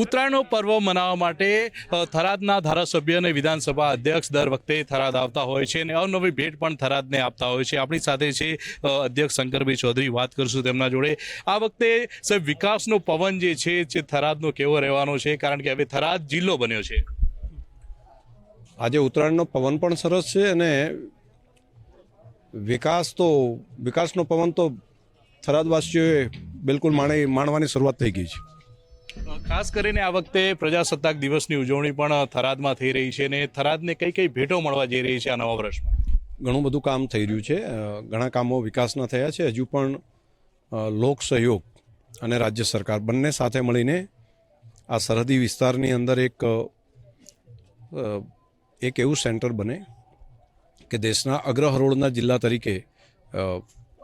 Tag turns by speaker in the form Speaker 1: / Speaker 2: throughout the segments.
Speaker 1: ઉત્તરાયણનો પર્વ મનાવવા માટે થરાદના ધારાસભ્ય અને વિધાનસભા અધ્યક્ષ દર વખતે થરાદ આવતા હોય છે અને અવનવી ભેટ પણ થરાદને આપતા હોય છે. આપણી સાથે છે અધ્યક્ષ શંકરભાઈ ચૌધરી. વાત કરશું તેમના જોડે. આ વખતે સાહેબ વિકાસનો પવન જે છે જે થરાદનો કેવો રહેવાનો છે, કારણ કે હવે થરાદ જિલ્લો બન્યો છે.
Speaker 2: આજે ઉત્તરાયણનો પવન પણ સરસ છે અને વિકાસનો પવન તો થરાદવાસીઓએ બિલકુલ માણવાની શરૂઆત થઈ ગઈ છે.
Speaker 1: ખાસ કરીને આ વખતે પ્રજાસત્તાક દિવસની ઉજવણી પણ થરાદમાં થઈ રહી છે અને થરાદને કઈ કઈ ભેટો મળવા જઈ રહી છે આ નવા વર્ષમાં?
Speaker 2: ઘણું બધું કામ થઈ રહ્યું છે. ઘણા કામો વિકાસના થયા છે. હજુ પણ લોક સહયોગ અને રાજ્ય સરકાર બંને સાથે મળીને આ સરહદી વિસ્તારની અંદર એક એવું સેન્ટર બને કે દેશના અગ્રહરોળના જિલ્લા તરીકે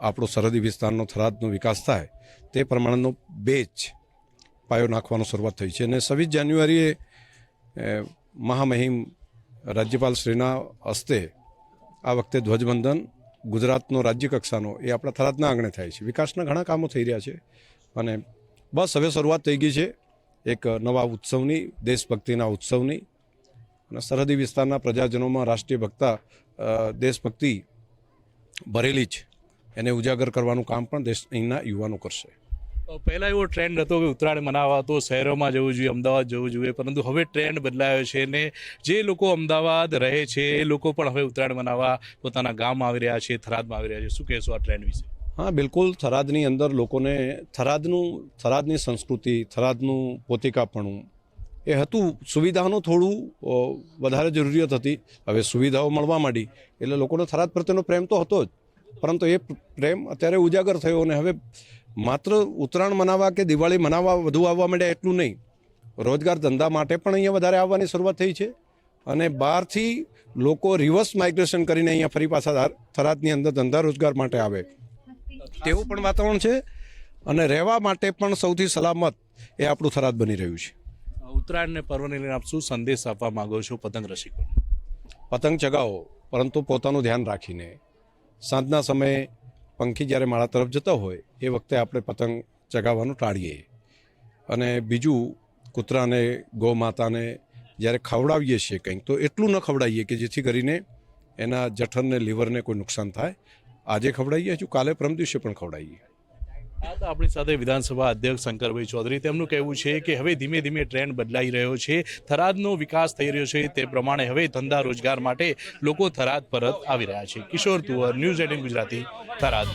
Speaker 2: આપણો સરહદી વિસ્તારનો થરાદનો વિકાસ થાય તે પ્રમાણેનો બેચ પાયો નાખવાનો શરૂઆત થઈ છે. અને 26 જાન્યુઆરીએ મહામહિમ રાજ્યપાલશ્રીના હસ્તે આ વખતે ધ્વજવંદન ગુજરાતનો રાજ્ય કક્ષાનો એ આપણા થરાદના આંગણે થાય છે. વિકાસના ઘણા કામો થઈ રહ્યા છે અને બસ હવે શરૂઆત થઈ ગઈ છે એક નવા ઉત્સવની, દેશભક્તિના ઉત્સવની. અને સરહદી વિસ્તારના પ્રજાજનોમાં રાષ્ટ્રીય દેશભક્તિ ભરેલી છે, એને ઉજાગર કરવાનું કામ પણ અહીંના યુવાનો કરશે.
Speaker 1: પહેલાં એવો ટ્રેન્ડ હતો કે ઉત્તરાયણ મનાવવા તો શહેરોમાં જવું જોઈએ, અમદાવાદ જવું જોઈએ, પરંતુ હવે ટ્રેન્ડ બદલાયો છે અને જે લોકો અમદાવાદ રહે છે એ લોકો પણ હવે ઉત્તરાયણ મનાવવા પોતાના ગામમાં આવી રહ્યા છે, થરાદમાં આવી રહ્યા છે. શું કહેશો આ ટ્રેન્ડ વિશે?
Speaker 2: હા, બિલકુલ. થરાદની અંદર લોકોને થરાદની સંસ્કૃતિ, થરાદનું પોતિકાપણું એ હતું. સુવિધાનું થોડું વધારે જરૂરિયાત હતી. હવે સુવિધાઓ મળવા માંડી એટલે લોકોનો થરાદ પ્રત્યેનો પ્રેમ તો હતો જ, પરંતુ એ પ્રેમ અત્યારે ઉજાગર થયો અને હવે માત્ર ઉત્તરાયણ મનાવવા કે દિવાળી મનાવવા વધુ આવવા માંડ્યા એટલું નહીં, રોજગાર ધંધા માટે પણ અહીંયા વધારે આવવાની શરૂઆત થઈ છે. અને બહારથી લોકો રિવર્સ માઇગ્રેશન કરીને અહીંયા ફરી પાછા થરાદની અંદર ધંધા રોજગાર માટે આવે તેવું પણ વાતાવરણ છે. અને રહેવા માટે પણ સૌથી સલામત એ આપણું થરાદ બની રહ્યું છે.
Speaker 1: ઉત્તરાયણને પર્વને લઈને આપ શું સંદેશ આપવા માંગો છો પતંગ રસિકોને?
Speaker 2: પતંગ ચગાવો, પરંતુ પોતાનું ધ્યાન રાખીને. સાંજના સમયે પંખી જ્યારે માળા તરફ જતા હોય એ વખતે આપણે પતંગ ચગાવવાનું ટાળીએ. અને બીજું, કૂતરાને, ગૌ માતાને જ્યારે ખવડાવીએ છીએ કંઈક તો એટલું ન ખવડાવીએ કે જેથી કરીને એના જઠરને, લીવરને કોઈ નુકસાન થાય. આજે ખવડાવીએ, હજુ કાલે પરમ દિવસે પણ ખવડાવીએ.
Speaker 1: આ તો આપણી સાથે વિધાનસભા અધ્યક્ષ શંકરભાઈ ચૌધરી. તેમનું કહેવું છે કે હવે ધીમે ધીમે ટ્રેન્ડ બદલાઈ રહ્યો છે, થરાદનો વિકાસ થઈ રહ્યો છે, તે પ્રમાણે હવે ધંધા રોજગાર માટે લોકો થરાદ પરત આવી રહ્યા છે. કિશોર તુવર, ન્યૂઝ 18 ગુજરાતી, થરાદ.